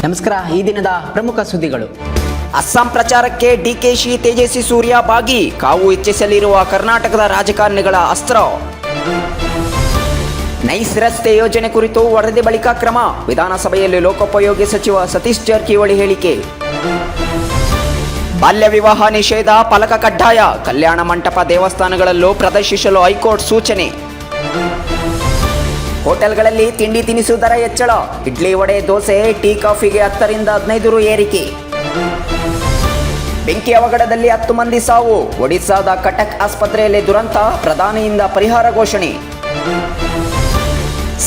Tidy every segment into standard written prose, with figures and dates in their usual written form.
ನಮಸ್ಕಾರ. ಈ ದಿನದ ಪ್ರಮುಖ ಸುದ್ದಿಗಳು. ಅಸ್ಸಾಂ ಪ್ರಚಾರಕ್ಕೆ ಡಿಕೆಶಿ ತೇಜಸ್ವಿ ಸೂರ್ಯ ಭಾಗಿ, ಕಾವು ಹೆಚ್ಚಿಸಲಿರುವ ಕರ್ನಾಟಕದ ರಾಜಕಾರಣಿಗಳ ಅಸ್ತ್ರ. ನೈಸ್ ರಸ್ತೆ ಯೋಜನೆ ಕುರಿತು ವರದಿ ಬಳಿಕ ಕ್ರಮ, ವಿಧಾನಸಭೆಯಲ್ಲಿ ಲೋಕೋಪಯೋಗಿ ಸಚಿವ ಸತೀಶ್ ಜಾರಕಿಹೊಳಿ ಹೇಳಿಕೆ. ಬಾಲ್ಯ ವಿವಾಹ ನಿಷೇಧ ಫಲಕ ಕಡ್ಡಾಯ, ಕಲ್ಯಾಣ ಮಂಟಪ ದೇವಸ್ಥಾನಗಳಲ್ಲೂ ಪ್ರದರ್ಶಿಸಲು ಹೈಕೋರ್ಟ್ ಸೂಚನೆ. ಹೋಟೆಲ್ಗಳಲ್ಲಿ ತಿಂಡಿ ತಿನಿಸು ದರ ಹೆಚ್ಚಳ, ಇಡ್ಲಿ ವಡೆ ದೋಸೆ ಟೀ ಕಾಫಿಗೆ 10 ರಿಂದ 15 ರು ಏರಿಕೆ. ಬೆಂಕಿ ಅವಘಡದಲ್ಲಿ 10 ಮಂದಿ ಸಾವು, ಒಡಿಶಾದ ಕಟಕ್ ಆಸ್ಪತ್ರೆಯಲ್ಲಿ ದುರಂತ, ಪ್ರಧಾನಿಯಿಂದ ಪರಿಹಾರ ಘೋಷಣೆ.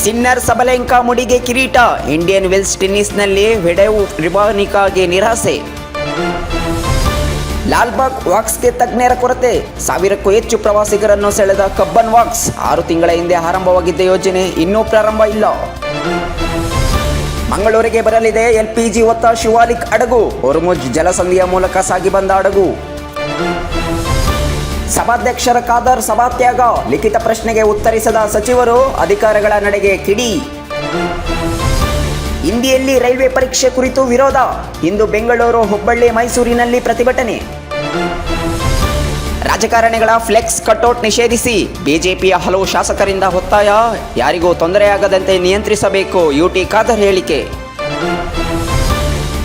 ಸಿನ್ನರ್ ಸಬಲೆಂಕಾ ಮುಡಿಗೆ ಕಿರೀಟ, ಇಂಡಿಯನ್ ವೆಲ್ಸ್ ಟೆನ್ನಿಸ್ನಲ್ಲಿ ಫೆಡೆರರ್ ರಿಬಾನಿಕಾಗೆ ನಿರಾಸೆ. ಲಾಲ್ಬಾಗ್ ವಾಕ್ಸ್ಗೆ ತಜ್ಞರ ಕೊರತೆ, 1000ಕ್ಕೂ ಹೆಚ್ಚು ಪ್ರವಾಸಿಗರನ್ನು ಸೆಳೆದ ಕಬ್ಬನ್ ವಾಕ್ಸ್, 6 ತಿಂಗಳ ಹಿಂದೆ ಆರಂಭವಾಗಿದ್ದ ಯೋಜನೆ ಇನ್ನೂ ಪ್ರಾರಂಭ ಇಲ್ಲ. ಮಂಗಳೂರಿಗೆ ಬರಲಿದೆ LPG ಹೊತ್ತ ಶಿವಾಲಿಕ್ ಹಡಗು, ಹೊರ್ಮುಜ್ ಜಲಸಂಧಿಯ ಮೂಲಕ ಸಾಗಿ ಬಂದ ಹಡಗು. ಸಭಾಧ್ಯಕ್ಷರ ಖಾದರ್ ಸಭಾತ್ಯಾಗ, ಲಿಖಿತ ಪ್ರಶ್ನೆಗೆ ಉತ್ತರಿಸದ ಸಚಿವರು, ಅಧಿಕಾರಿಗಳ ನಡೆಗೆ ಕಿಡಿ. ಹಿಂದಿಯಲ್ಲಿ ರೈಲ್ವೆ ಪರೀಕ್ಷೆ ಕುರಿತು ವಿರೋಧ, ಇಂದು ಬೆಂಗಳೂರು, ಹುಬ್ಬಳ್ಳಿ, ಮೈಸೂರಿನಲ್ಲಿ ಪ್ರತಿಭಟನೆ. ರಾಜಕಾರಣಿಗಳ ಫ್ಲೆಕ್ಸ್ ಕಟೌಟ್ ನಿಷೇಧಿಸಿ, ಬಿಜೆಪಿಯ ಹಲವು ಶಾಸಕರಿಂದ ಒತ್ತಾಯ, ಯಾರಿಗೂ ತೊಂದರೆಯಾಗದಂತೆ ನಿಯಂತ್ರಿಸಬೇಕು, UT ಖಾದರ್ ಹೇಳಿಕೆ.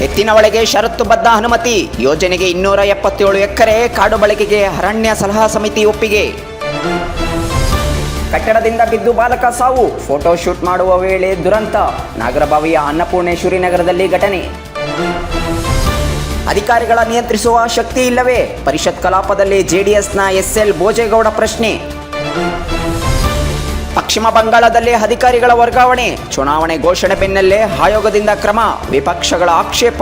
ಎತ್ತಿನಹೊಳೆಗೆ ಷರತ್ತುಬದ್ಧ ಅನುಮತಿ, ಯೋಜನೆಗೆ 277 ಎಕರೆ ಕಾಡು ಬಳಕೆಗೆ ಅರಣ್ಯ ಸಲಹಾ ಸಮಿತಿ ಒಪ್ಪಿಗೆ. ಕಟ್ಟಡದಿಂದ ಬಿದ್ದು ಬಾಲಕ ಸಾವು, ಫೋಟೋ ಶೂಟ್ ಮಾಡುವ ವೇಳೆ ದುರಂತ, ನಾಗರಬಾವಿಯ ಅನ್ನಪೂರ್ಣೇಶ್ವರಿ ನಗರದಲ್ಲಿ ಘಟನೆ. ಅಧಿಕಾರಿಗಳ ನಿಯಂತ್ರಿಸುವ ಶಕ್ತಿ ಇಲ್ಲವೇ, ಪರಿಷತ್ ಕಲಾಪದಲ್ಲಿ JDSನ SL ಭೋಜೇಗೌಡ ಪ್ರಶ್ನೆ. ಪಶ್ಚಿಮ ಬಂಗಾಳದಲ್ಲಿ ಅಧಿಕಾರಿಗಳ ವರ್ಗಾವಣೆ, ಚುನಾವಣೆ ಘೋಷಣೆ ಬೆನ್ನಲ್ಲೇ ಆಯೋಗದಿಂದ ಕ್ರಮ, ವಿಪಕ್ಷಗಳ ಆಕ್ಷೇಪ.